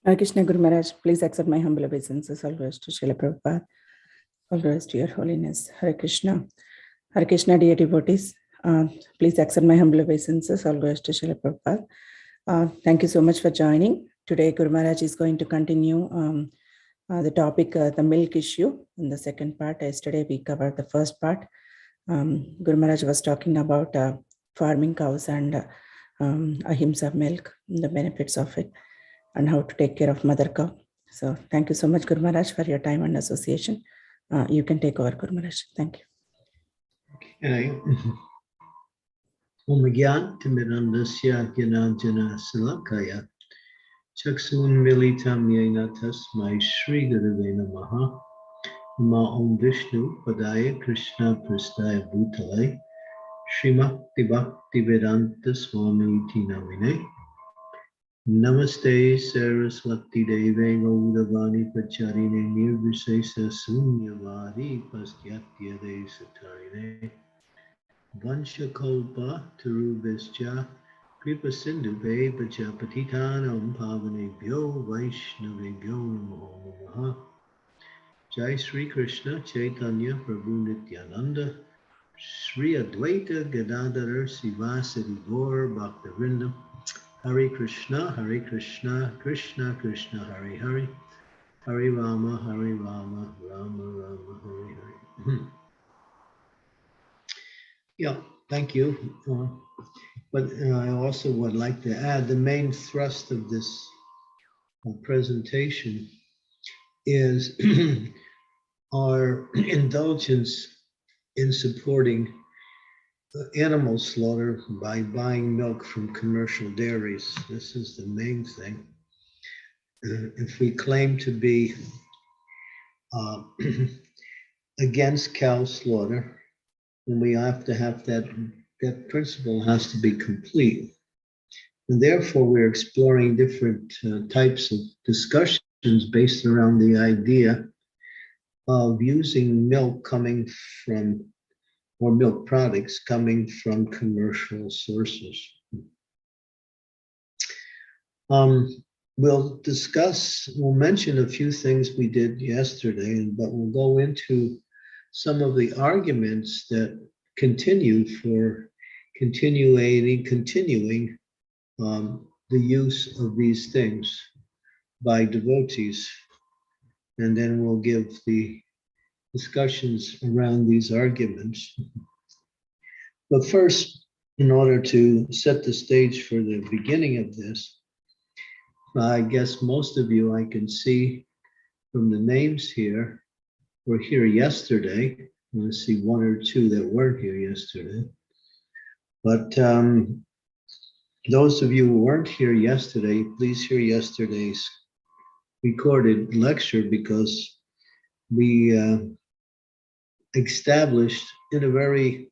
Hare Krishna Guru Maharaj, please accept my humble obeisances. All glories to Srila Prabhupada. All glories to your holiness. Hare Krishna. Hare Krishna, dear devotees. Please accept my humble obeisances. All glories to Srila Prabhupada. Thank you so much for joining. Today, Guru Maharaj is going to continue the topic, the milk issue, in the second part. Yesterday, we covered the first part. Guru Maharaj was talking about farming cows and ahimsa milk, the benefits of it, and how to take care of mother cow. So thank you so much, Guru Maharaj, for your time and association. You can take over, Guru Maharaj. Thank you. Okay. Omagyan Timirandasya Gyananjana Salakaya Chaksun Militam Yena Tasmai Shri Gurave Namaha Nama Om Vishnu Padaya Krishna Prastaya Bhutale Srimakti Bhakti Vedanta Swami Tinamine Namaste Saraswati Deve Gaudavani Pacharine Nirvishesa Sunyavadi Pastyatya De Satarine Vanshakalpa Tarubhascha Kripa Sindhuve Pachapatitanam Pavanebhyo Vaishnavebhyo Namo Namaha Jai Sri Krishna Chaitanya Prabhu Nityananda Sri Advaita Gadadhara Sivasadi Gaur Bhaktivinoda Hare Krishna Krishna Krishna Hare Hare Hare Rama Rama Rama Hare Hare. Yeah, thank you. But I also would like to add the main thrust of this presentation is our indulgence in supporting animal slaughter by buying milk from commercial dairies. This is the main thing. If we claim to be against cow slaughter, then we have to have that principle has to be complete. And therefore, we're exploring different types of discussions based around the idea of using milk coming from, or milk products coming from commercial sources. We'll mention a few things we did yesterday, but we'll go into some of the arguments that continue for continuing the use of these things by devotees. And then we'll give the discussions around these arguments. But first, in order to set the stage for the beginning of this, I guess most of you I can see from the names here were here yesterday. I see one or two that weren't here yesterday. But those of you who weren't here yesterday, please hear yesterday's recorded lecture, because we established in a very,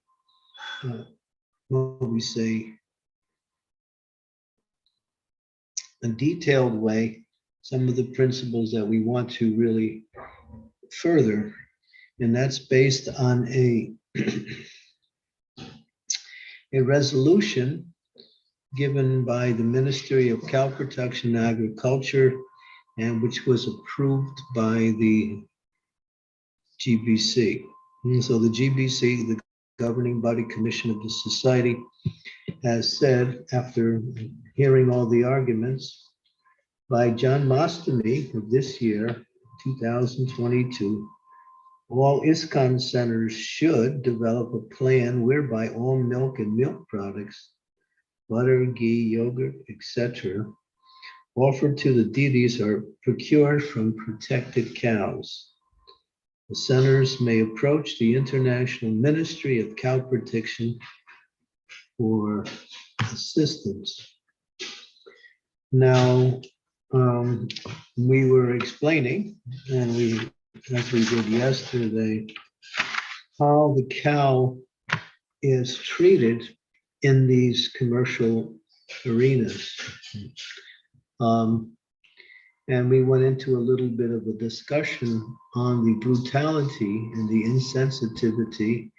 what we say, a detailed way, some of the principles that we want to really further. And that's based on a resolution given by the Ministry of Cow Protection and Agriculture, and which was approved by the GBC. And so the GBC, the governing body commission of the society, has said, after hearing all the arguments, by Janmashtami of this year, 2022, all ISKCON centers should develop a plan whereby all milk and milk products, butter, ghee, yogurt, etc., offered to the deities are procured from protected cows. The centers may approach the International Ministry of Cow Protection for assistance. Now, we were explaining, and as we did yesterday, how the cow is treated in these commercial arenas. And we went into a little bit of a discussion on the brutality and the insensitivity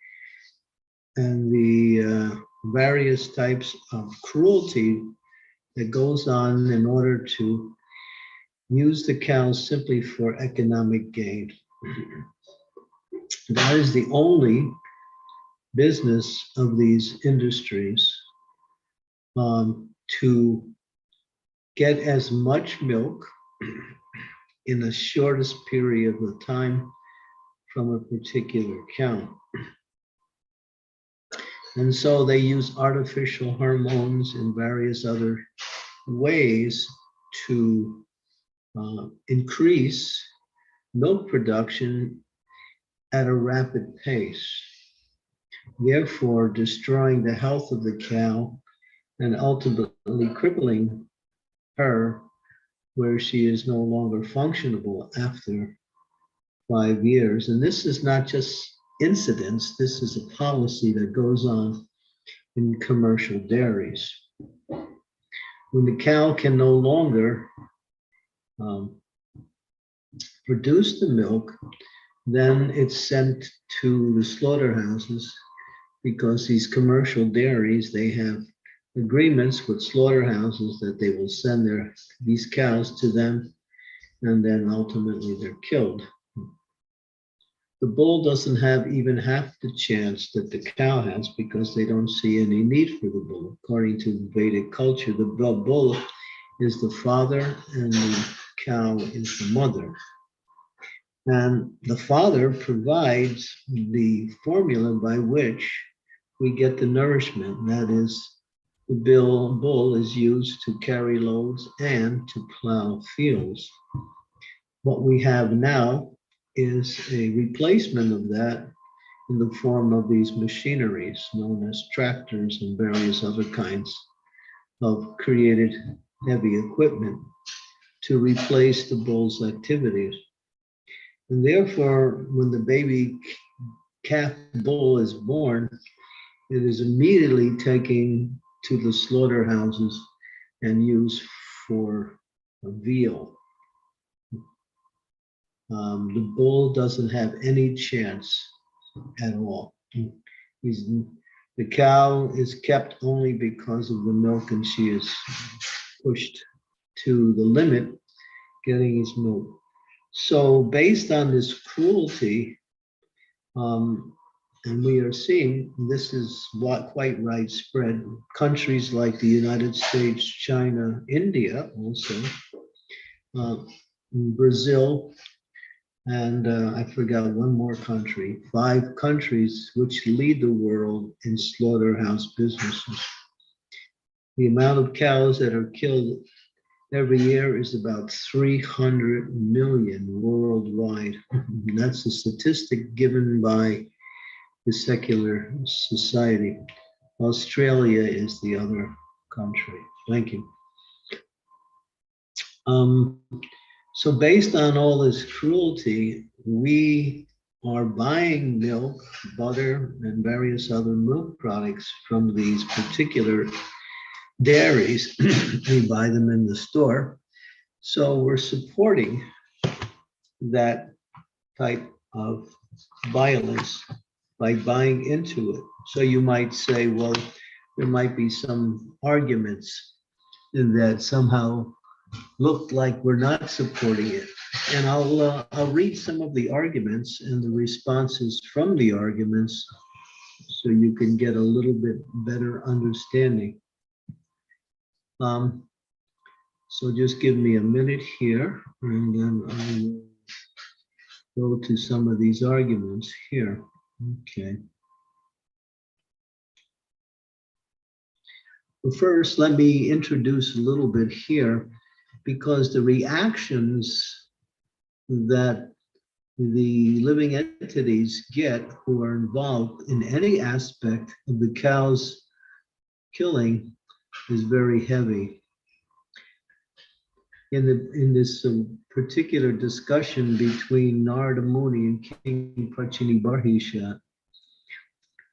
and the various types of cruelty that goes on in order to use the cows simply for economic gain. That is the only business of these industries, to get as much milk in the shortest period of time from a particular cow. And so they use artificial hormones and various other ways to increase milk production at a rapid pace, therefore destroying the health of the cow and ultimately crippling her, where she is no longer functionable after 5 years. And this is not just incidents, this is a policy that goes on in commercial dairies. When the cow can no longer produce the milk, then it's sent to the slaughterhouses, because these commercial dairies, they have agreements with slaughterhouses that they will send these cows to them, and then ultimately they're killed. The bull doesn't have even half the chance that the cow has, because they don't see any need for the bull. According to Vedic culture, the bull is the father and the cow is the mother. And the father provides the formula by which we get the nourishment. That is, the bull is used to carry loads and to plow fields. What we have now is a replacement of that in the form of these machineries known as tractors and various other kinds of created heavy equipment to replace the bull's activities. And therefore, when the baby calf bull is born, it is immediately taken to the slaughterhouses and used for veal. The bull doesn't have any chance at all. The cow is kept only because of the milk, and she is pushed to the limit getting his milk. So based on this cruelty, and we are seeing this is quite widespread. Countries like the United States, China, India also, Brazil, and I forgot one more country, 5 countries which lead the world in slaughterhouse businesses. The amount of cows that are killed every year is about 300 million worldwide. That's a statistic given by the secular society. Australia is the other country. Thank you. So based on all this cruelty, we are buying milk, butter, and various other milk products from these particular dairies. We buy them in the store. So we're supporting that type of violence by buying into it. So you might say, well, there might be some arguments that somehow look like we're not supporting it. And I'll read some of the arguments and the responses from the arguments so you can get a little bit better understanding. So just give me a minute here, and then I will go to some of these arguments here. Okay. But first, let me introduce a little bit here, because the reactions that the living entities get who are involved in any aspect of the cow's killing is very heavy. In this particular discussion between Narada Muni and King Prachinabarhishat,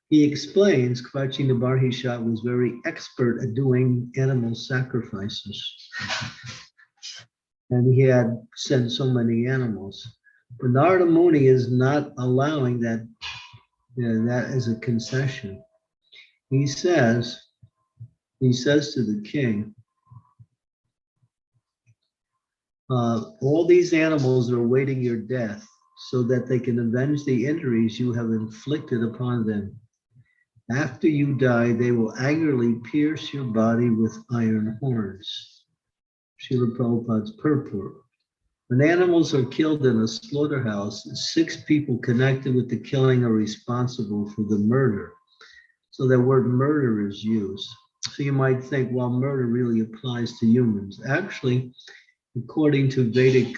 he explains Prachinabarhishat was very expert at doing animal sacrifices. And he had sent so many animals. But Narada Muni is not allowing that, that as a concession. He says to the king, All these animals are awaiting your death so that they can avenge the injuries you have inflicted upon them. After you die, they will angrily pierce your body with iron horns. Srila Prabhupada's purport. When animals are killed in a slaughterhouse, 6 people connected with the killing are responsible for the murder. So the word murder is used. So you might think, well, murder really applies to humans. Actually, according to Vedic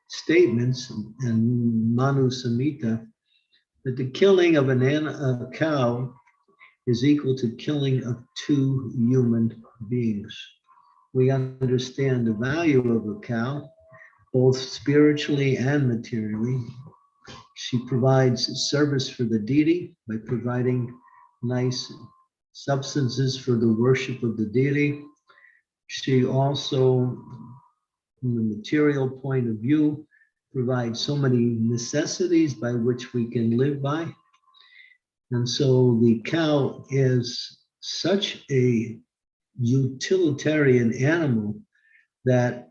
statements and Manu Samhita, that the killing of a cow is equal to killing of 2 human beings. We understand the value of a cow, both spiritually and materially. She provides service for the deity by providing nice substances for the worship of the deity. She also, from the material point of view, provides so many necessities by which we can live by. And so the cow is such a utilitarian animal that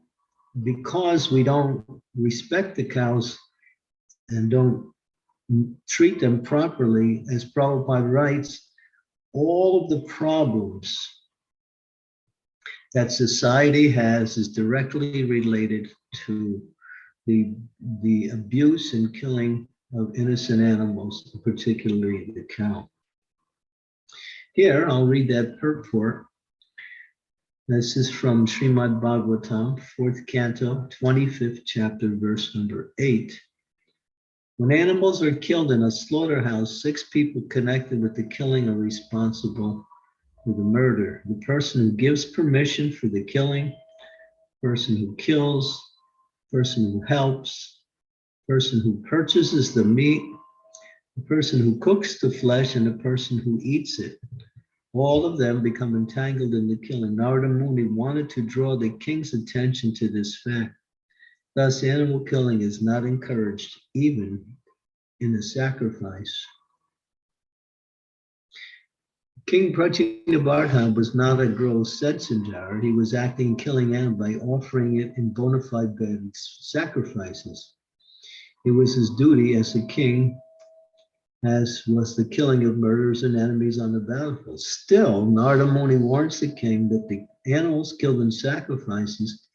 because we don't respect the cows and don't treat them properly, as Prabhupada writes, all of the problems that society has is directly related to the abuse and killing of innocent animals, particularly the cow. Here, I'll read that purport. This is from Srimad Bhagavatam, 4th canto, 25th chapter, verse number 8. When animals are killed in a slaughterhouse, 6 people connected with the killing are responsible for the murder. The person who gives permission for the killing, person who kills, person who helps, person who purchases the meat, the person who cooks the flesh, and the person who eats it. All of them become entangled in the killing. Narada Muni wanted to draw the king's attention to this fact. Thus, animal killing is not encouraged, even in a sacrifice. King Prachinabharta was not a gross sensenjar. He was acting killing animal by offering it in bona fide sacrifices. It was his duty as a king, as was the killing of murderers and enemies on the battlefield. Still, Narada Muni warns the king that the animals killed in sacrifices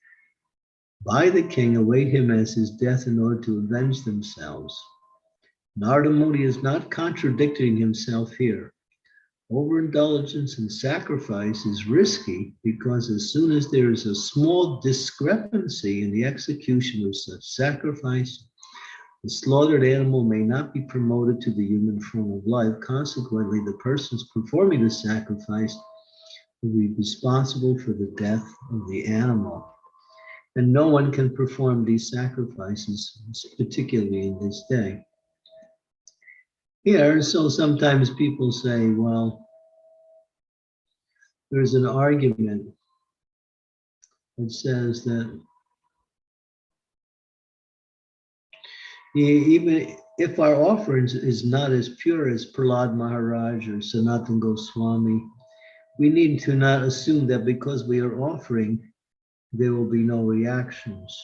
by the king await him as his death in order to avenge themselves. Narada Muni is not contradicting himself here. Overindulgence in sacrifice is risky because as soon as there is a small discrepancy in the execution of such sacrifice, the slaughtered animal may not be promoted to the human form of life. Consequently, the persons performing the sacrifice will be responsible for the death of the animal. And no one can perform these sacrifices, particularly in this day. Here, so sometimes people say, well, there's an argument that says that even if our offerings is not as pure as Prahlad Maharaj or Sanatana Goswami, we need to not assume that because we are offering, there will be no reactions.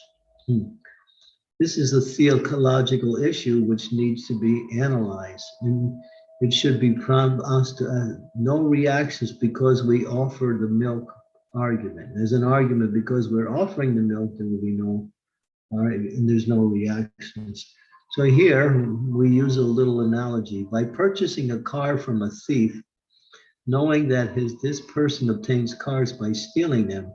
This is a theological issue which needs to be analyzed. And it should be pronounced no reactions because we offer the milk argument. There's an argument because we're offering the milk, there will be no, and there's no reactions. So here we use a little analogy. By purchasing a car from a thief, knowing that this person obtains cars by stealing them,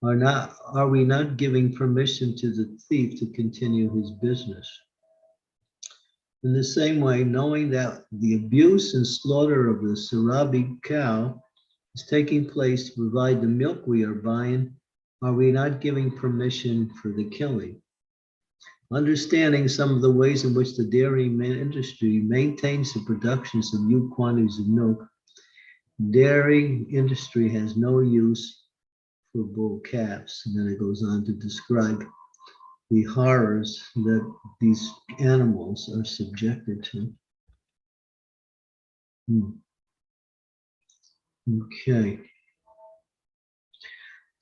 are we not giving permission to the thief to continue his business? In the same way, knowing that the abuse and slaughter of the Sarabi cow is taking place to provide the milk we are buying, are we not giving permission for the killing? Understanding some of the ways in which the dairy industry maintains the productions of huge quantities of milk, dairy industry has no use for bull calves. And then it goes on to describe the horrors that these animals are subjected to. Okay.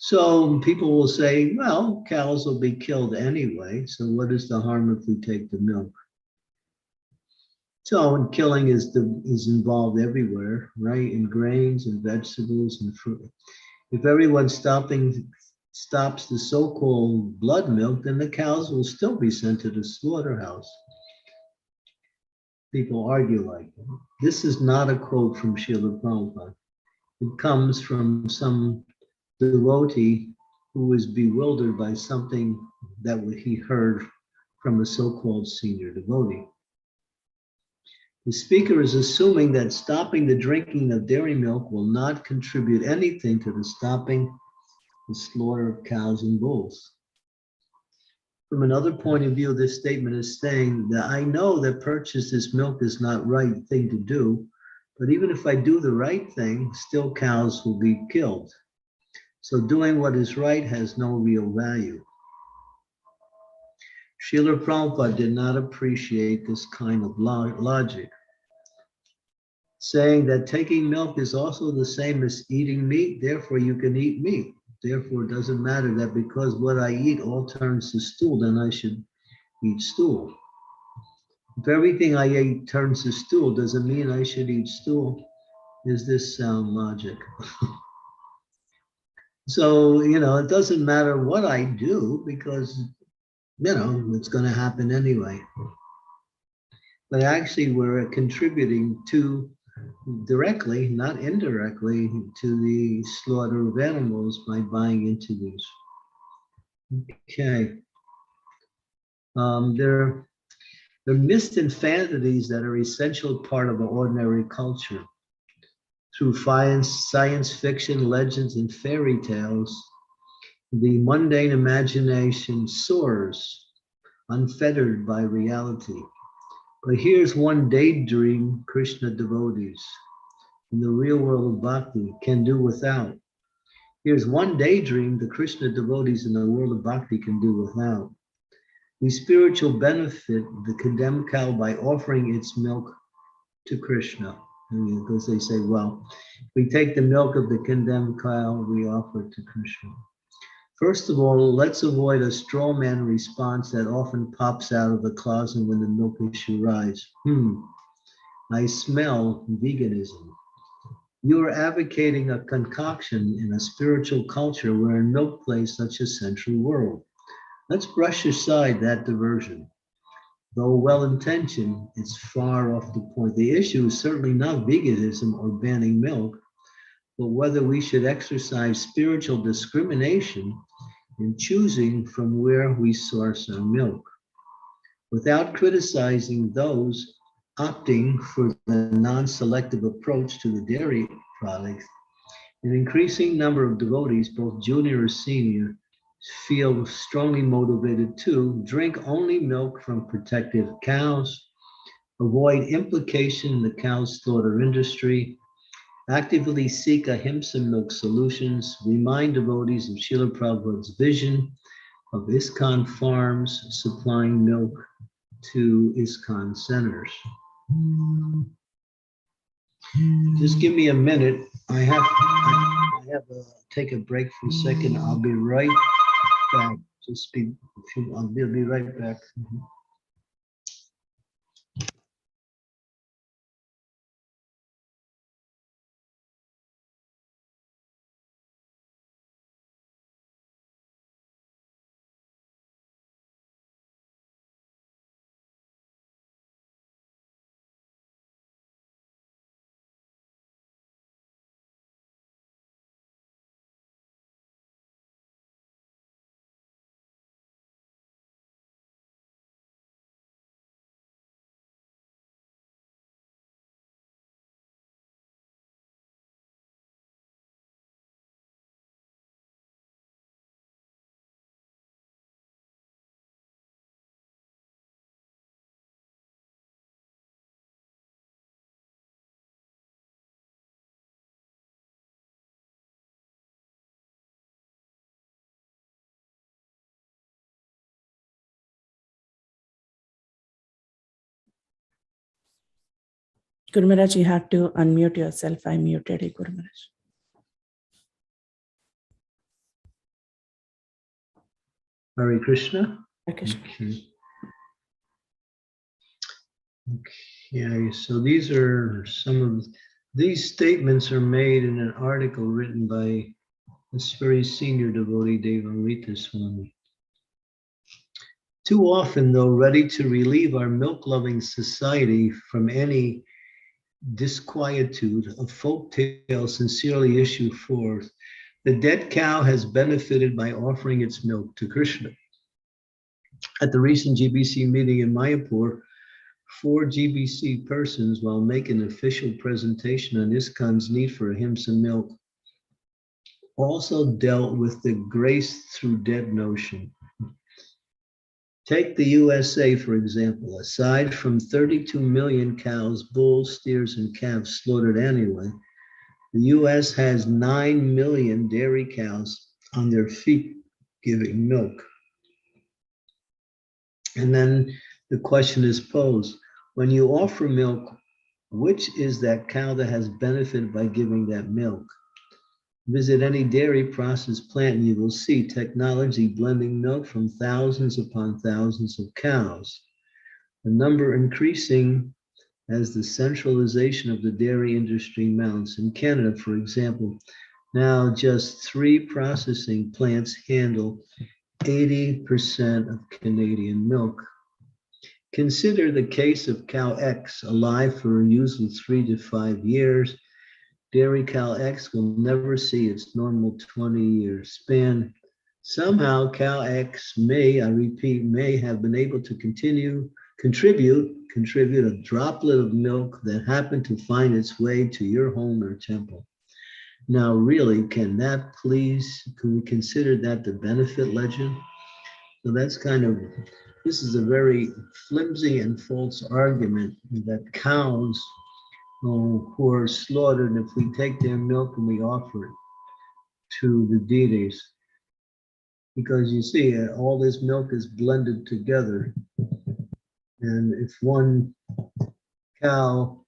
So people will say, well, cows will be killed anyway, so what is the harm if we take the milk? So and killing is involved everywhere, right? In grains and vegetables and fruit. If everyone stops the so-called blood milk, then the cows will still be sent to the slaughterhouse. People argue like that. This is not a quote from Srila Prabhupada. It comes from some devotee who was bewildered by something that he heard from a so-called senior devotee. The speaker is assuming that stopping the drinking of dairy milk will not contribute anything to the stopping the slaughter of cows and bulls. From another point of view, this statement is saying that I know that purchase this milk is not the right thing to do, but even if I do the right thing, still cows will be killed. So doing what is right has no real value. Srila Prabhupada did not appreciate this kind of logic, saying that taking milk is also the same as eating meat, therefore you can eat meat. Therefore, it doesn't matter that because what I eat all turns to stool, then I should eat stool. If everything I eat turns to stool, does it mean I should eat stool? Is this sound logic? So, it doesn't matter what I do because, it's going to happen anyway. But actually, we're contributing to directly, not indirectly, to the slaughter of animals by buying into these. Okay. There are myths and fantasies that are essential part of an ordinary culture. Through science fiction, legends, and fairy tales, the mundane imagination soars, unfettered by reality. But here's one daydream Krishna devotees in the real world of bhakti can do without. Here's one daydream the Krishna devotees in the world of bhakti can do without. We spiritual benefit the condemned cow by offering its milk to Krishna. Because they say, well, we take the milk of the condemned cow, we offer it to Krishna. First of all, let's avoid a straw man response that often pops out of the closet when the milk issue arrives. I smell veganism. You are advocating a concoction in a spiritual culture wherein milk plays such a central role. Let's brush aside that diversion. Though well-intentioned, it's far off the point. The issue is certainly not veganism or banning milk, but whether we should exercise spiritual discrimination in choosing from where we source our milk, without criticizing those opting for the non-selective approach to the dairy products. An increasing number of devotees, both junior or senior, feel strongly motivated to drink only milk from protective cows, avoid implication in the cow slaughter industry, actively seek ahimsa milk solutions, remind devotees of Srila Prabhupada's vision of ISKCON farms supplying milk to ISKCON centers. Just give me a minute. I have to take a break for a second. I'll be right back. I'll be right back. Guru Maharaj, you have to unmute yourself. I muted you, Guru Maharaj. Hare Krishna. Hare Krishna. Okay, so these are some of these statements are made in an article written by this very senior devotee, Candramauli Swami. Too often, though, ready to relieve our milk-loving society from any disquietude, a folk tale sincerely issue forth. The dead cow has benefited by offering its milk to Krishna. At the recent GBC meeting in Mayapur, 4 GBC persons, while making an official presentation on ISKCON's need for ahimsa milk, also dealt with the grace through dead notion. Take the USA, for example. Aside from 32 million cows, bulls, steers, and calves slaughtered annually, the US has 9 million dairy cows on their feet giving milk. And then the question is posed, when you offer milk, which is that cow that has benefited by giving that milk? Visit any dairy processed plant and you will see technology blending milk from thousands upon thousands of cows. The number increasing as the centralization of the dairy industry mounts. In Canada, for example, now just 3 processing plants handle 80% of Canadian milk. Consider the case of cow X, alive for usually 3 to 5 years. Dairy cow X will never see its normal 20-year span. Somehow cow X may, I repeat, may have been able to contribute a droplet of milk that happened to find its way to your home or temple. Now, really, can we consider that the benefit legend? So that's this is a very flimsy and false argument that cows who are slaughtered, if we take their milk and we offer it to the deities, because you see, all this milk is blended together. And if one cow,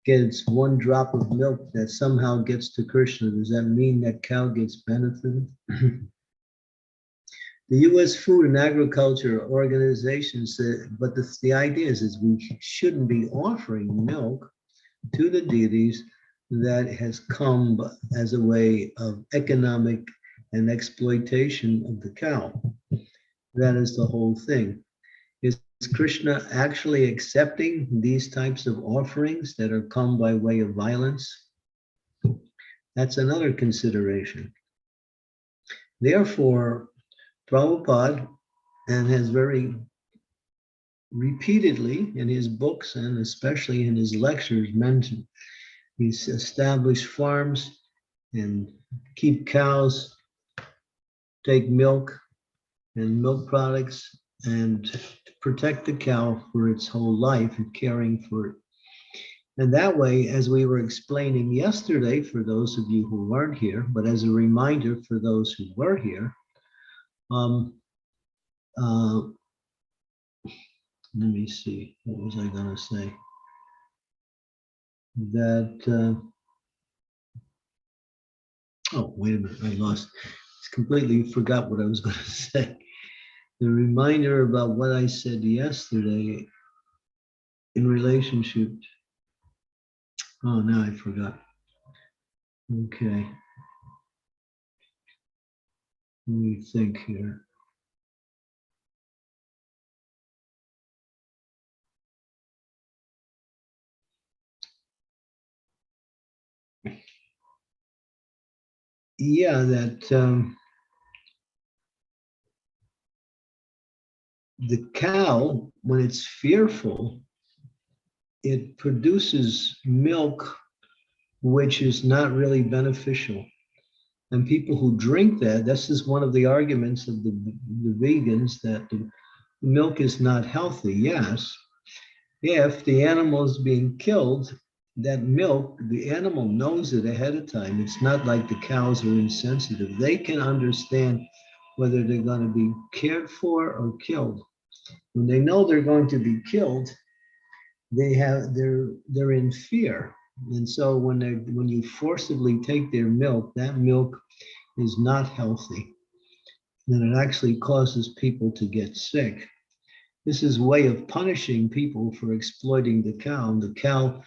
gets 1 drop of milk that somehow gets to Krishna, does that mean that cow gets benefited? The U.S. Food and Agriculture Organization said, but the idea is we shouldn't be offering milk to the deities that has come as a way of economic and exploitation of the cow. That is the whole thing. Is Krishna actually accepting these types of offerings that are come by way of violence? That's another consideration. Therefore, Prabhupada, and has very repeatedly in his books and especially in his lectures mentioned, he's established farms and keep cows, take milk and milk products, and protect the cow for its whole life and caring for it. And that way, as we were explaining yesterday, for those of you who weren't here, but as a reminder for those who were here, let me see, what was I going to say? That, oh, wait a minute, I completely forgot what I was going to say. The reminder about what I said yesterday in relationship. Oh, now I forgot. Okay. Let me think here. Yeah, that the cow, when it's fearful, it produces milk which is not really beneficial. And people who drink that, this is one of the arguments of the vegans, that the milk is not healthy. Yes, if the animal is being killed, that milk, the animal knows it ahead of time. It's not like the cows are insensitive. They can understand whether they're going to be cared for or killed. When they know they're going to be killed, they're in fear. And so when you forcibly take their milk, that milk is not healthy. and it actually causes people to get sick. This is a way of punishing people for exploiting the cow. The cow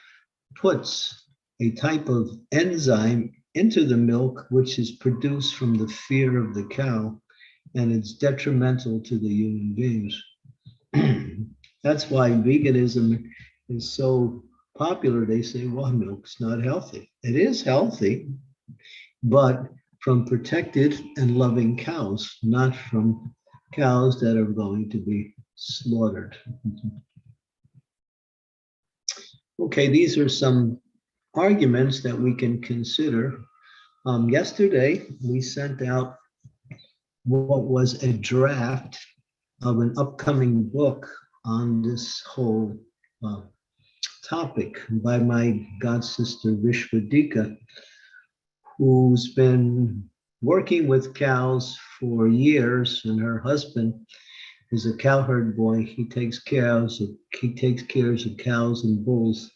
puts a type of enzyme into the milk, which is produced from the fear of the cow, and it's detrimental to the human beings. That's why veganism is so popular. They say, well, milk's not healthy. It is healthy, but from protected and loving cows, not from cows that are going to be slaughtered. Okay, these are some arguments that we can consider. Yesterday, we sent out what was a draft of an upcoming book on this whole topic by my god sister Vishwadika, who's been working with cows for years, and her husband is a cowherd boy. He takes care of cows and bulls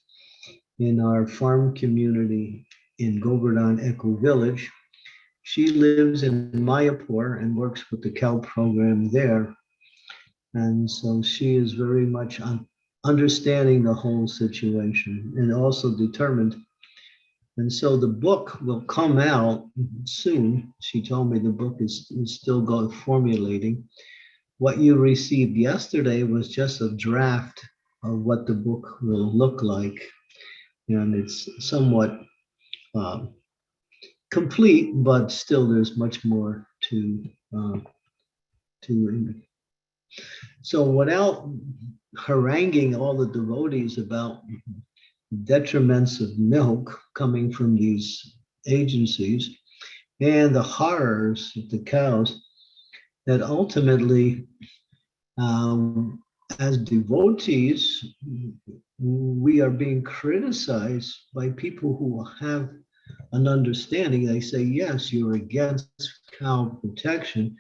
in our farm community in Govardhan Eco Village. She lives in Mayapur and works with the cow program there. And so she is very much understanding the whole situation and also determined. And so the book will come out soon. She told me the book is still formulating. What you received yesterday was just a draft of what the book will look like. And it's somewhat complete, but still there's much more to. So without haranguing all the devotees about detriments of milk coming from these agencies and the horrors of the cows, that ultimately, as devotees, we are being criticized by people who have an understanding. They say, yes, you're against cow protection,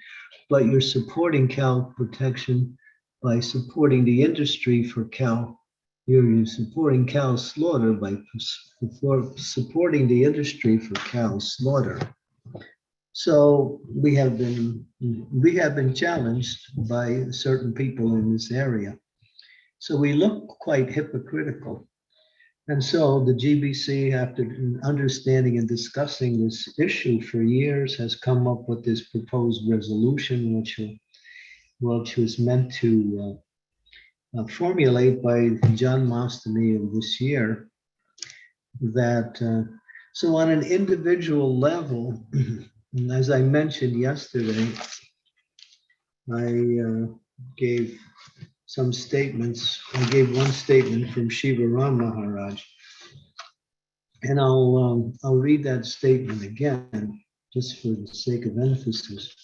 but you're supporting cow protection by supporting the industry for cow. You're supporting cow slaughter by supporting the industry for cow slaughter. So we have been challenged by certain people in this area. So we look quite hypocritical. And so the GBC, after understanding and discussing this issue for years, has come up with this proposed resolution, which was meant to formulate by John Mastami of this year. That so on an individual level, as I mentioned yesterday, I gave some statements. I gave one statement from Shiva Ram Maharaj, and I'll read that statement again, just for the sake of emphasis.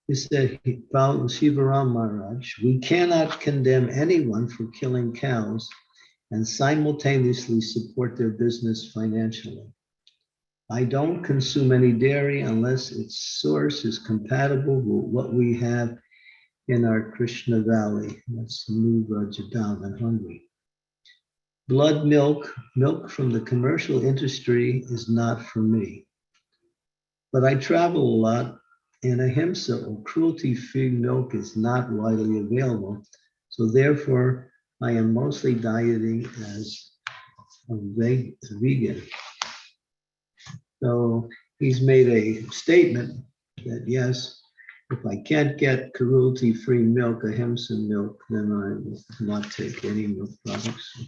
He said, Shiva Ram Maharaj, we cannot condemn anyone for killing cows and simultaneously support their business financially. I don't consume any dairy unless its source is compatible with what we have in our Krishna Valley. That's New Rajadam in Hungary. Blood milk from the commercial industry is not for me. But I travel a lot, and ahimsa or cruelty-free milk is not widely available. So therefore, I am mostly dieting as a vegan. So he's made a statement that yes, if I can't get cruelty-free milk, ahimsa milk, then I will not take any milk products.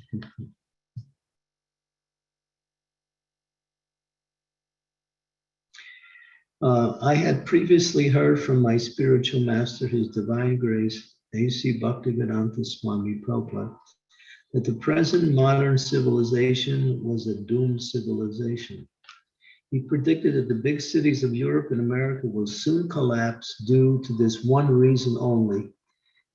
I had previously heard from my spiritual master, His Divine Grace, A.C. Bhaktivedanta Swami Prabhupada, that the present modern civilization was a doomed civilization. He predicted that the big cities of Europe and America will soon collapse due to this one reason only,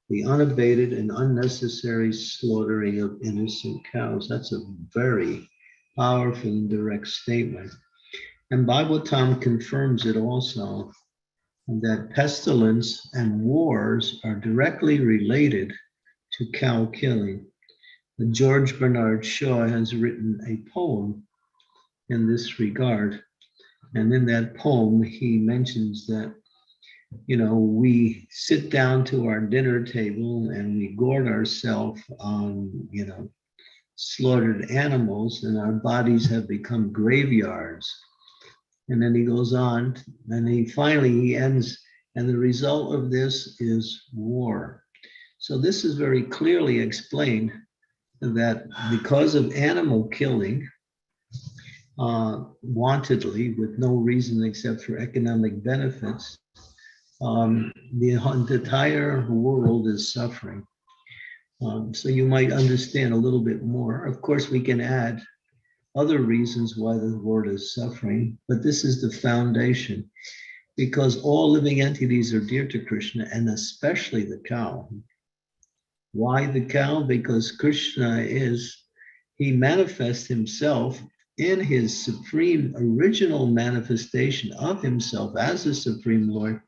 the unabated and unnecessary slaughtering of innocent cows. That's a very powerful and direct statement. And Bhagavatam confirms it also, that pestilence and wars are directly related to cow killing. George Bernard Shaw has written a poem in this regard. And in that poem, he mentions that we sit down to our dinner table and we gorge ourselves on, slaughtered animals, and our bodies have become graveyards. And then he goes on, and he ends, and the result of this is war. So this is very clearly explained that because of animal killing, wantedly, with no reason except for economic benefits, the entire world is suffering. So you might understand a little bit more. Of course, we can add other reasons why the world is suffering, but this is the foundation, because all living entities are dear to Krishna, and especially the cow. Why the cow? Because Krishna he manifests himself in his supreme original manifestation of himself as the Supreme Lord,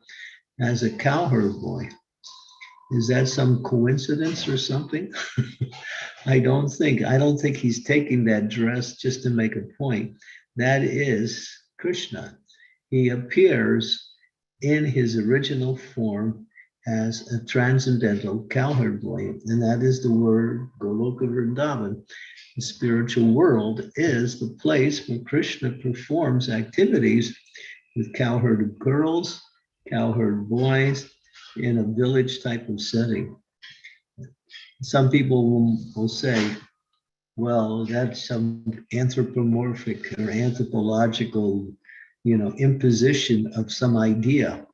as a cowherd boy. Is that some coincidence or something? I don't think he's taking that dress just to make a point. That is Krishna. He appears in his original form as a transcendental cowherd boy, and that is the word Goloka Vrindavan. The spiritual world is the place where Krishna performs activities with cowherd girls, cowherd boys, in a village type of setting. Some people will say, well, that's some anthropomorphic or anthropological, imposition of some idea.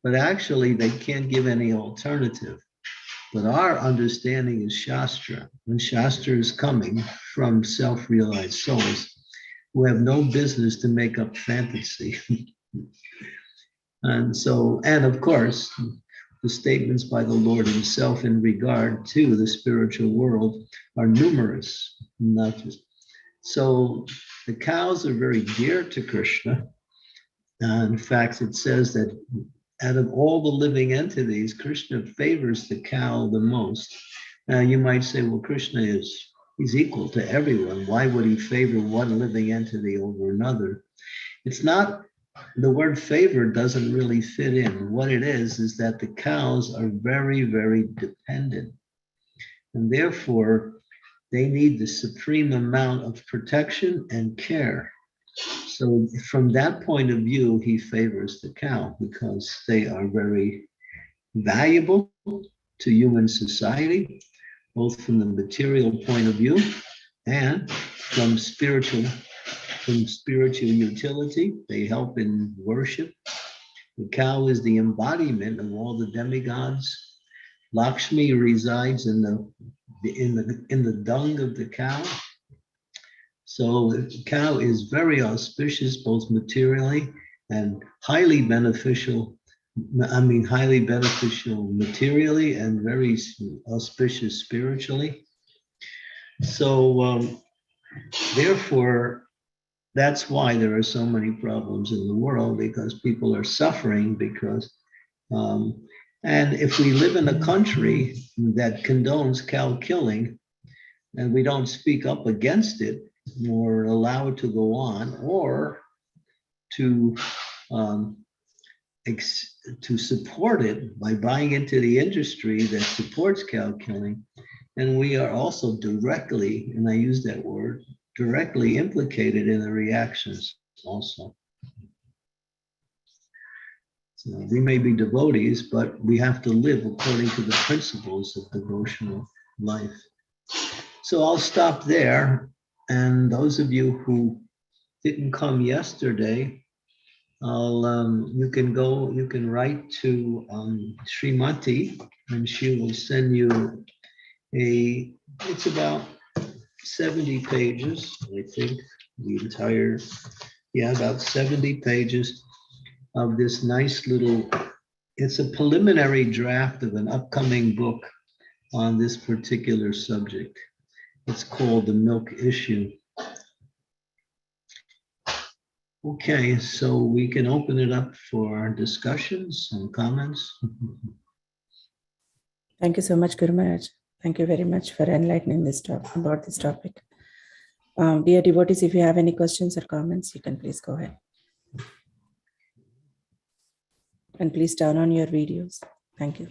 But actually, they can't give any alternative. But our understanding is Shastra, and Shastra is coming from self-realized souls who have no business to make up fantasy. And of course, the statements by the Lord himself in regard to the spiritual world are numerous. So the cows are very dear to Krishna. In fact, it says that out of all the living entities, Krishna favors the cow the most. Now you might say, well, Krishna he's equal to everyone. Why would he favor one living entity over another? It's not, the word favor doesn't really fit in. What it is that the cows are very, very dependent. And therefore, they need the supreme amount of protection and care. So from that point of view, he favors the cow because they are very valuable to human society, both from the material point of view and from spiritual utility. They help in worship. The cow is the embodiment of all the demigods. Lakshmi resides in the dung of the cow. So the cow is very auspicious, both materially and highly beneficial. Highly beneficial materially and very auspicious spiritually. So therefore, that's why there are so many problems in the world, because people are suffering because, and if we live in a country that condones cow killing and we don't speak up against it or allow it to go on, or to support it by buying into the industry that supports cow killing, and we are also directly, and I use that word, directly implicated in the reactions also. So we may be devotees, but we have to live according to the principles of devotional life. So I'll stop there. And those of you who didn't come yesterday, you can write to Srimati, and she will send you it's about 70 pages, I think, about 70 pages of this nice little, it's a preliminary draft of an upcoming book on this particular subject. It's called The Milk Issue. Okay, so we can open it up for discussions and comments. Thank you so much, Guru Maharaj. Thank you very much for enlightening about this topic. Dear devotees, if you have any questions or comments, you can please go ahead. And please turn on your videos. Thank you.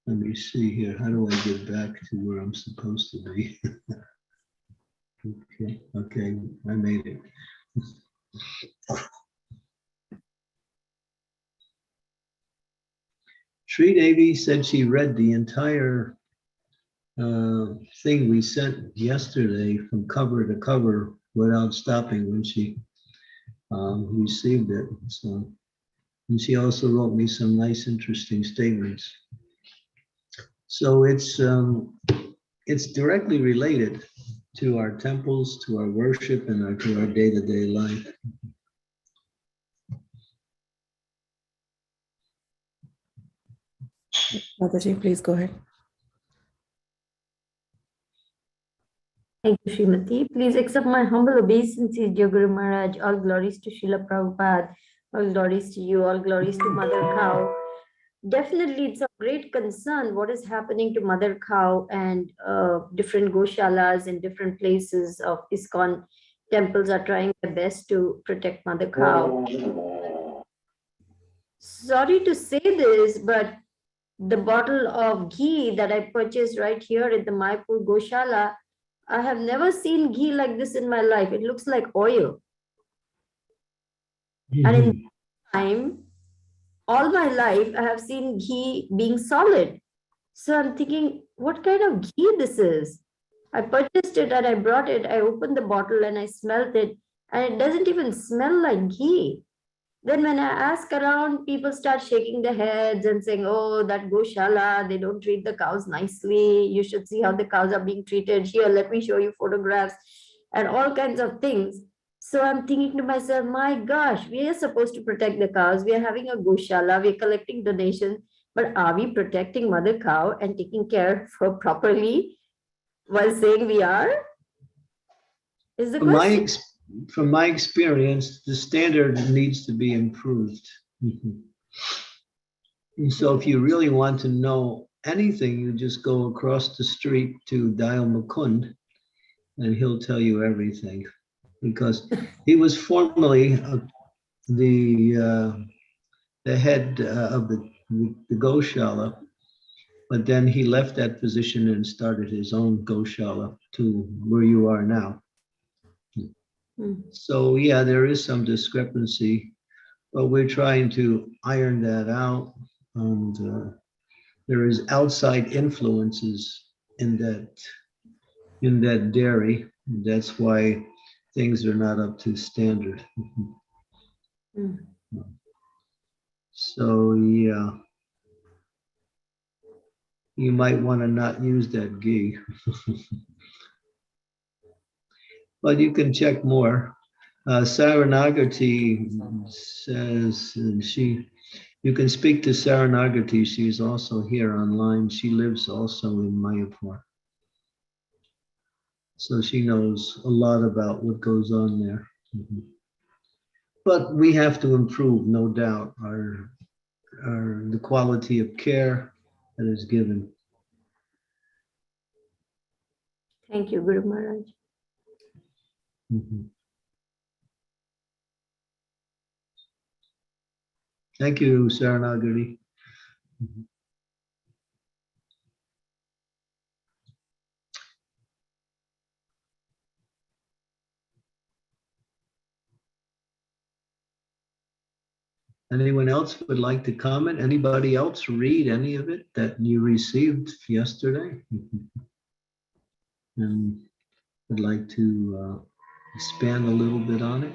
Let me see here. How do I get back to where I'm supposed to be? Okay, I made it. Sri Devi said she read the entire thing we sent yesterday from cover to cover without stopping when she received it. So, and she also wrote me some nice, interesting statements. So it's directly related to our temples, to our worship, and to our day-to-day life. Mataji, please go ahead. Thank you, Srimati. Please accept my humble obeisances, dear Guru Maharaj. All glories to Srila Prabhupada. All glories to you. All glories to Mother Cow. Definitely, it's of great concern what is happening to Mother Cow and different goshalas in different places of ISKCON temples are trying their best to protect Mother Cow. Sorry to say this, but the bottle of ghee that I purchased right here at the Maipur Goshala, I have never seen ghee like this in my life. It looks like oil. And in time, all my life, I have seen ghee being solid. So I'm thinking, what kind of ghee this is? I purchased it and I brought it. I opened the bottle and I smelled it, and it doesn't even smell like ghee. Then when I ask around, people start shaking their heads and saying, oh, that goshala, they don't treat the cows nicely. You should see how the cows are being treated. Here, let me show you photographs and all kinds of things. So I'm thinking to myself, my gosh, we are supposed to protect the cows. We are having a goshala. We are collecting donations. But are we protecting Mother Cow and taking care of her properly while saying we are? Is the question. From my experience, the standard needs to be improved. And so if you really want to know anything, you just go across the street to Dayal Mukund and he'll tell you everything. Because he was formerly the head of the Goshala, but then he left that position and started his own Goshala to where you are now. So yeah, there is some discrepancy, but we're trying to iron that out. And there is outside influences in that dairy. That's why things are not up to standard. So yeah, you might want to not use that ghee. But you can check more. Saranagati says you can speak to Saranagati. She's also here online. She lives also in Mayapur. So she knows a lot about what goes on there. But we have to improve, no doubt, the quality of care that is given. Thank you, Guru Maharaj. Thank you, Saranagati. Anyone else would like to comment? Anybody else read any of it that you received yesterday? And would like to expand a little bit on it?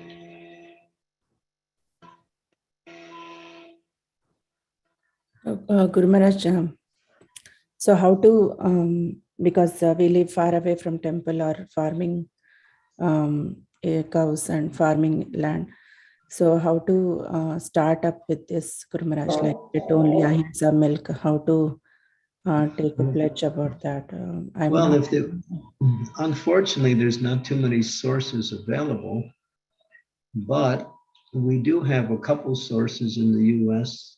Guru Maharaj, so how to, because we live far away from temple or farming cows and farming land. So how to start up with this, Guru Maharaj, like it only ahimsa milk, how to take a pledge about that? Well, unfortunately, there's not too many sources available, but we do have a couple sources in the US.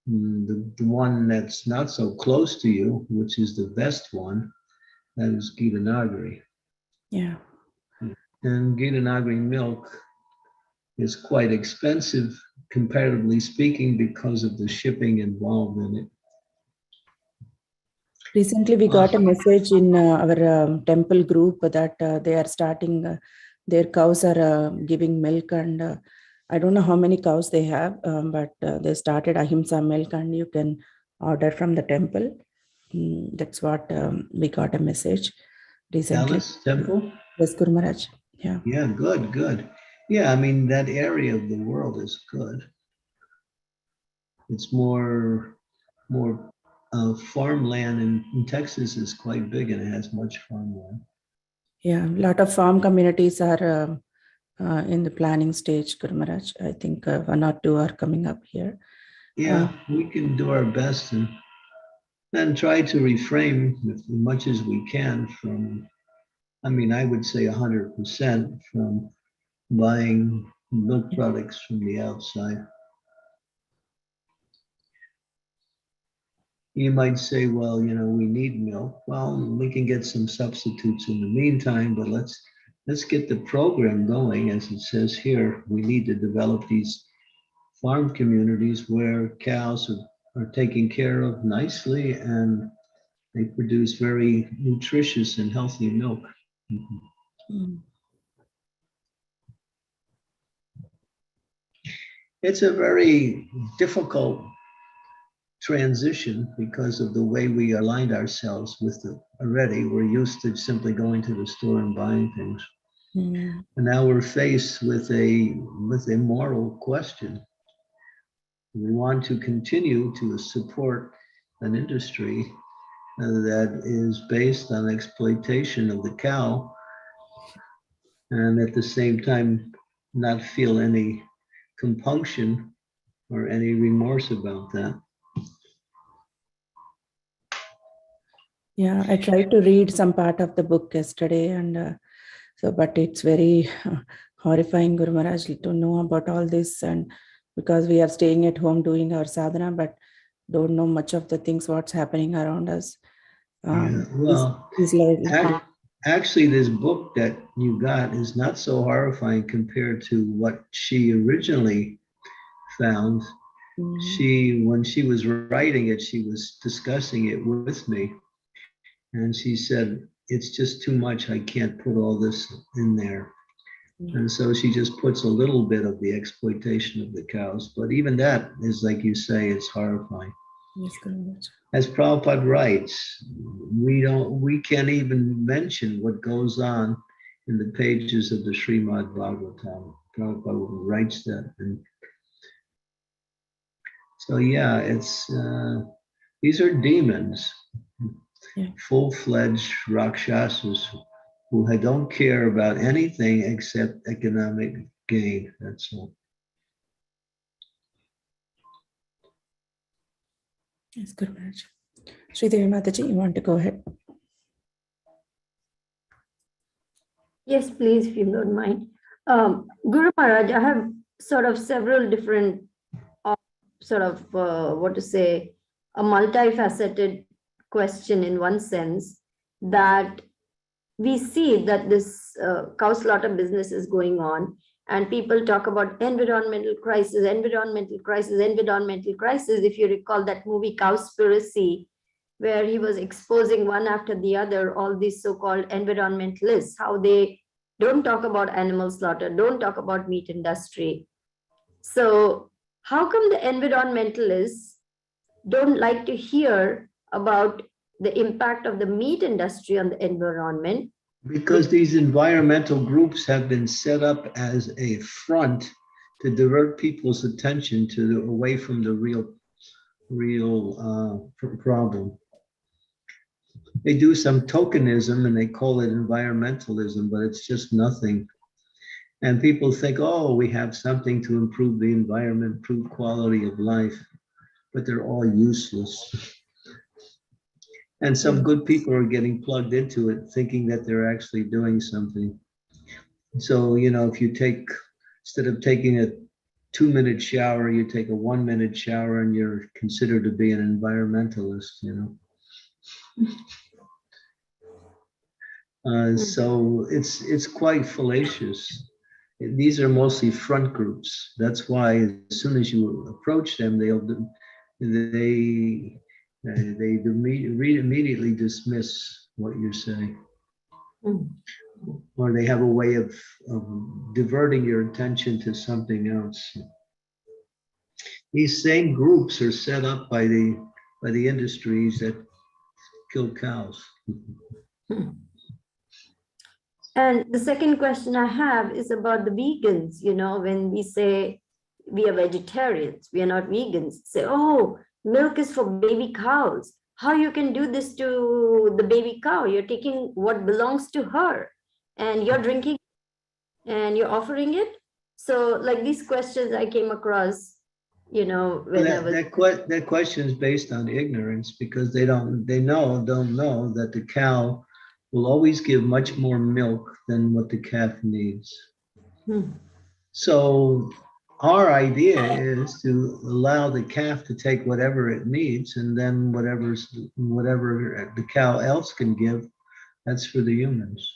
The one that's not so close to you, which is the best one, that is Gitanagari. Yeah. And Gitanagari milk is quite expensive, comparatively speaking, because of the shipping involved in it. Recently, we got a message in our temple group that they are starting, their cows are giving milk, and I don't know how many cows they have, but they started ahimsa milk, and you can order from the temple. That's what we got a message recently. Alice Temple? Yes, Guru Maharaj. Yeah. Yeah, good, good. Yeah, I mean, that area of the world is good. It's more farmland, in Texas is quite big and it has much farmland. Yeah, a lot of farm communities are in the planning stage, Guru Maharaj. I think 1 or 2 are coming up here. Yeah, we can do our best and try to refrain as much as we can from, I mean, I would say 100% from buying milk products from the outside. You might say, well, you know, we need milk. Well, we can get some substitutes in the meantime, but let's get the program going. As it says here, we need to develop these farm communities where cows are taken care of nicely and they produce very nutritious and healthy milk. It's a very difficult transition because of the way we aligned ourselves with it already. We're used to simply going to the store and buying things. And now we're faced with a moral question. We want to continue to support an industry that is based on exploitation of the cow, and at the same time not feel any compunction or any remorse about that. Yeah, I tried to read some part of the book yesterday, and but it's very horrifying, Guru Maharaj, to know about all this, and because we are staying at home doing our sadhana, but don't know much of the things what's happening around us. Yeah, well, actually, this book that you got is not so horrifying compared to what she originally found. When she was writing it, she was discussing it with me. And she said, it's just too much. I can't put all this in there. And so she just puts a little bit of the exploitation of the cows. But even that is, like you say, it's horrifying. Yes, as Prabhupada writes, we can't even mention what goes on in the pages of the Srimad Bhagavatam. Prabhupada writes that. And so, yeah, it's these are demons, full-fledged Rakshasas who don't care about anything except economic gain. That's all. Yes, Guru Maharaj. Sridevi Mataji, you want to go ahead? Yes, please, if you don't mind. Guru Maharaj, I have sort of several different a multifaceted question in one sense, that we see that this cow slaughter business is going on, and people talk about environmental crisis. If you recall that movie Cowspiracy, where he was exposing one after the other all these so-called environmentalists, how they don't talk about animal slaughter, don't talk about meat industry. So how come the environmentalists don't like to hear about the impact of the meat industry on the environment? Because these environmental groups have been set up as a front to divert people's attention away from the real problem. They do some tokenism and they call it environmentalism, but it's just nothing. And people think, oh, we have something to improve the environment, improve quality of life, but they're all useless. And some good people are getting plugged into it, thinking that they're actually doing something. So, you know, if you instead of taking a 2-minute shower, you take a 1-minute shower and you're considered to be an environmentalist, you know. So it's quite fallacious. These are mostly front groups. That's why as soon as you approach them, they immediately dismiss what you're saying, or they have a way of diverting your attention to something else. These same groups are set up by the industries that kill cows. And the second question I have is about the vegans. You know, when we say we are vegetarians, we are not vegans, say, oh, milk is for baby cows. How you can do this to the baby cow? You're taking what belongs to her and you're drinking and you're offering it. So like these questions I came across, you know, when I was. That question is based on ignorance, because they don't know that the cow will always give much more milk than what the calf needs. So our idea is to allow the calf to take whatever it needs, and then whatever the cow else can give, that's for the humans.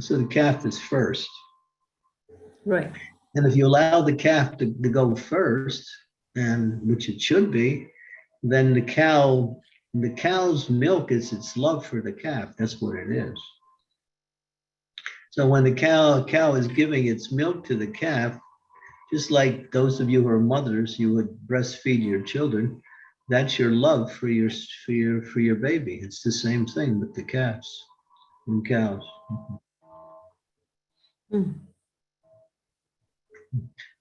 So the calf is first. Right. And if you allow the calf to go first, and which it should be, then the cow's milk is its love for the calf. That's what it is. So when the cow is giving its milk to the calf, just like those of you who are mothers, you would breastfeed your children. That's your love for your baby. It's the same thing with the calves and cows.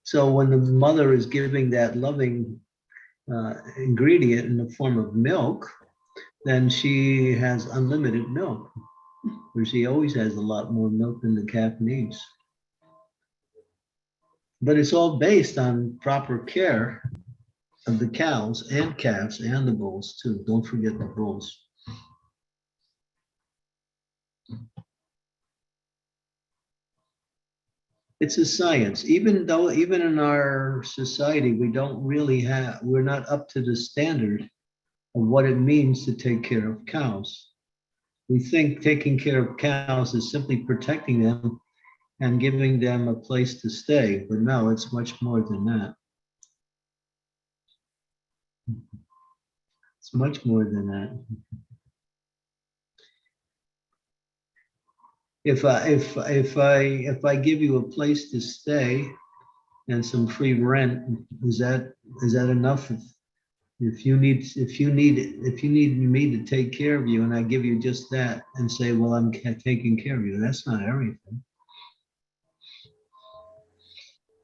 So when the mother is giving that loving ingredient in the form of milk, then she has unlimited milk, where she always has a lot more milk than the calf needs. But it's all based on proper care of the cows and calves and the bulls too. Don't forget the bulls. It's a science. Even in our society, we're not up to the standard of what it means to take care of cows. We think taking care of cows is simply protecting them and giving them a place to stay, but no, it's much more than that. It's much more than that. If I give you a place to stay and some free rent, is that enough? If you need me to take care of you, and I give you just that and say, well, I'm taking care of you, that's not everything.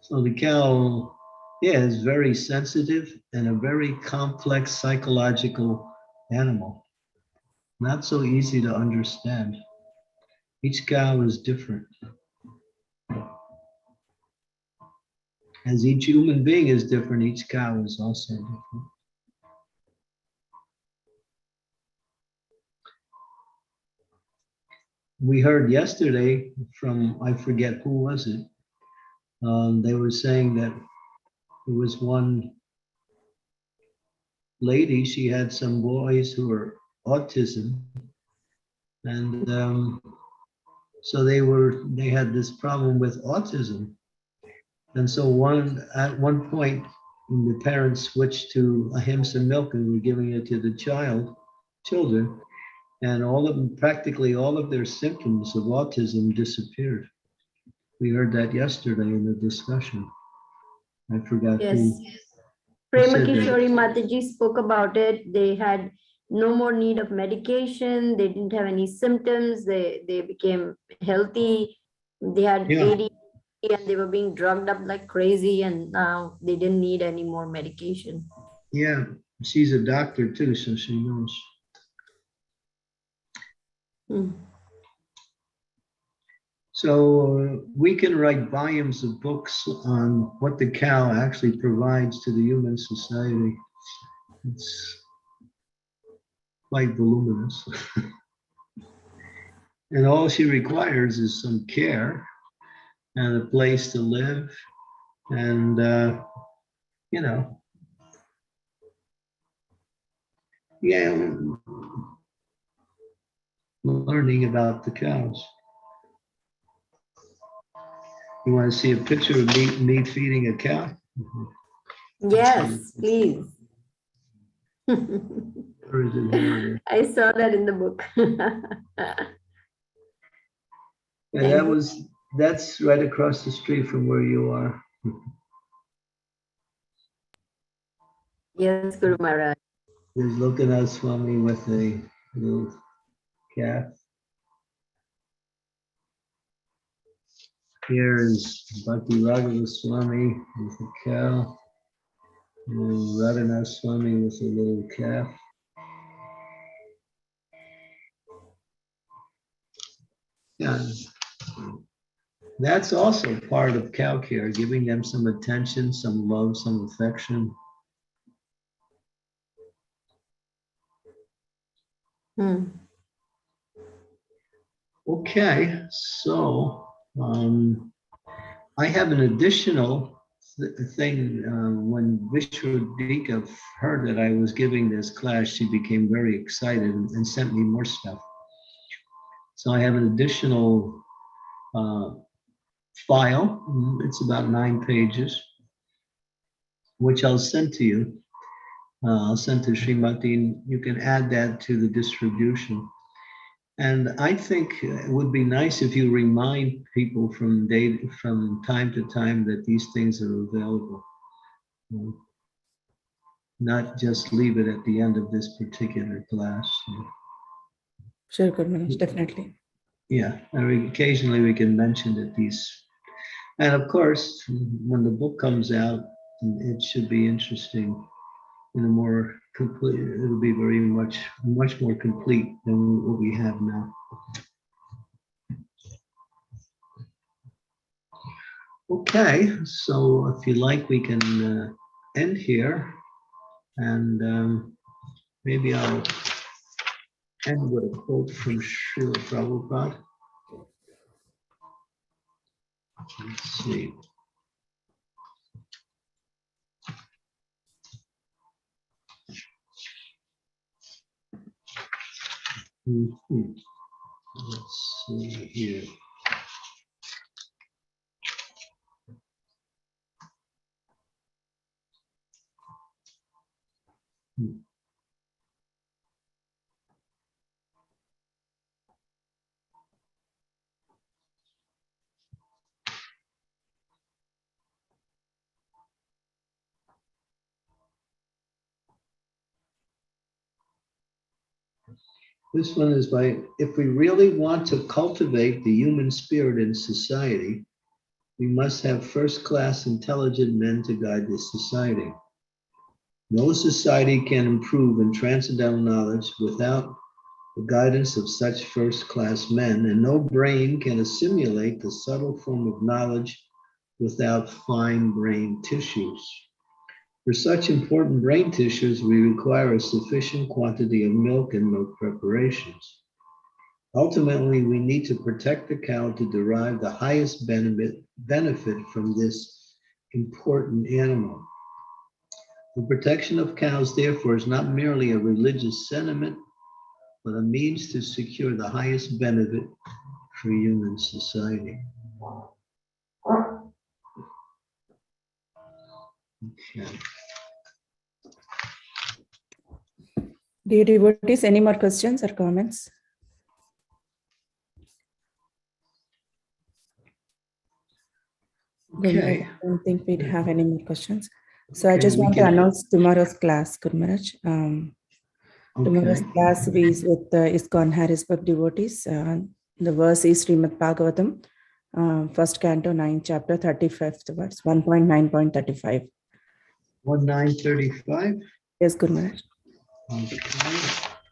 So the cow, yeah, is very sensitive and a very complex psychological animal. Not so easy to understand. Each cow is different. As each human being is different, each cow is also different. We heard yesterday from, I forget who was it, they were saying that there was one lady, she had some boys who were autism, and so they had this problem with autism. And so at one point, the parents switched to ahimsa milk and were giving it to the children, and practically all of their symptoms of autism disappeared. We heard that yesterday in the discussion. I forgot who said that. Premakishori Mataji spoke about it. They had no more need of medication. They didn't have any symptoms. They became healthy. They had ADHD and they were being drugged up like crazy, and now they didn't need any more medication. Yeah, she's a doctor too, so she knows. So we can write volumes of books on what the cow actually provides to the human society. It's quite voluminous. And all she requires is some care and a place to live, and learning about the cows. You want to see a picture of me feeding a cow? Yes, please. Or is it here? I saw that in the book. Yeah, that's right across the street from where you are. Yes, Guru Maharaj. There's Lokanath Swami with a little calf. Here is Bhakti Raghava Swami with a cow. And Radhanath Swami with a little calf. Yeah. That's also part of cow care, giving them some attention, some love, some affection. Okay, so I have an additional thing. When Vishwadika heard that I was giving this class, she became very excited and sent me more stuff. So I have an additional file. It's about 9 pages, which I'll send to you. I'll send to Srimati, and you can add that to the distribution. And I think it would be nice if you remind people from time to time that these things are available. Not just leave it at the end of this particular class. Sure, Guru Maharaj, definitely. Yeah, and occasionally we can mention that these, and of course, when the book comes out, it should be interesting in a more complete, it'll be very much more complete than what we have now. Okay, so if you like, we can end here, and maybe I'll end with a quote from Srila Prabhupada. Let's see. Let's see here. This one is by, if we really want to cultivate the human spirit in society, we must have first-class intelligent men to guide this society. No society can improve in transcendental knowledge without the guidance of such first-class men, and no brain can assimilate the subtle form of knowledge without fine brain tissues. For such important brain tissues, we require a sufficient quantity of milk and milk preparations. Ultimately, we need to protect the cow to derive the highest benefit from this important animal. The protection of cows, therefore, is not merely a religious sentiment, but a means to secure the highest benefit for human society. Okay. Dear devotees, any more questions or comments? Okay. I don't think we'd have any more questions. So Okay, I just we want to can- announce tomorrow's class, Guru Maharaj. Tomorrow's Okay. class is with ISKCON Harrisburg devotees. The verse is Srimad Bhagavatam, 1st Canto, 9th chapter, 35th verse, 1.9.35. 1935. Yes, Guru Maharaj. Okay.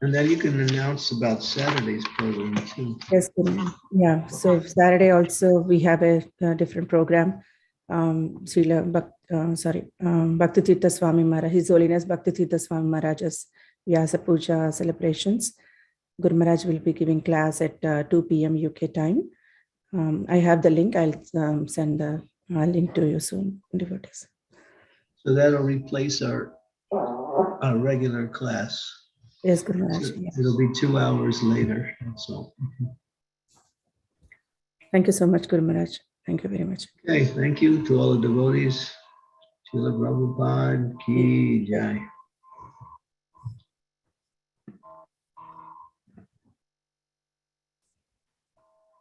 And then you can announce about Saturday's program too. Yes, Guru Maharaj. Yeah, so Saturday also we have a different program. Bhakti Tirtha Swami Maharaj, His Holiness Bhakti Tirtha Swami Maharaj's Vyasa Puja celebrations. Guru Maharaj will be giving class at 2 p.m. UK time. I have the link. I'll send the link to you soon, devotees. So that'll replace our regular class. Yes, Guru Maharaj. Yeah. It'll be 2 hours later. So, Thank you so much, Guru Maharaj. Thank you very much. okay, thank you to all the devotees. Srila Prabhupada ki jai.